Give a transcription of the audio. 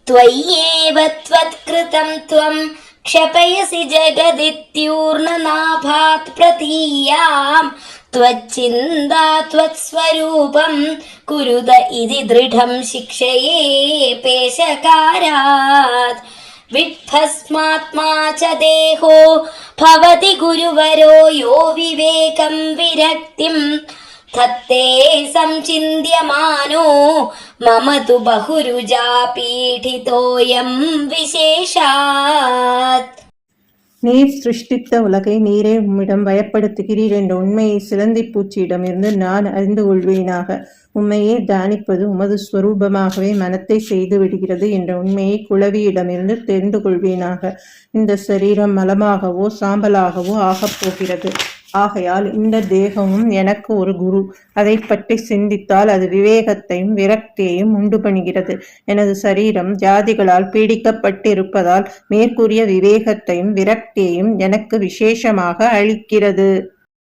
त्वय्येव त्वत्कृतं त्वं क्षपयसि जगदित्यूर्णनाभात् प्रतीयां त्वच्चिन्ता त्वत्स्वरूपं कुरुत इति दृढं शिक्षये पेशकारात् विद्भस्मात्मा च देहो भवति गुरुवरो यो विवेकं विरक्तिं तत्ते संचिन्त्यमानो मम तु बहुरुजा पीठितोऽयं विशेषात्. நீர் சிருஷ்டித்த உலகை நீரே உம்மிடம் வயப்படுத்துகிறீர் என்ற உண்மையை சிலந்தி பூச்சியிடமிருந்து நான் அறிந்து கொள்வேனாக. உண்மையை தியானிப்பது உமது ஸ்வரூபமாகவே மனத்தை செய்து விடுகிறது என்ற உண்மையை குளவியிடமிருந்து தெரிந்து கொள்வேனாக. இந்த சரீரம் மலமாகவோ சாம்பலாகவோ ஆகப் போகிறது. ஆகையால் இந்த தேகமும் எனக்கு ஒரு குரு. அதை பற்றி சிந்தித்தால் அது விவேகத்தையும் விரக்தியையும் உண்டு பண்ணுகிறது. எனது சரீரம் ஜாதிகளால் பீடிக்கப்பட்டிருப்பதால் மேற்கூறிய விவேகத்தையும் விரக்தியையும் எனக்கு விசேஷமாக அளிக்கிறது.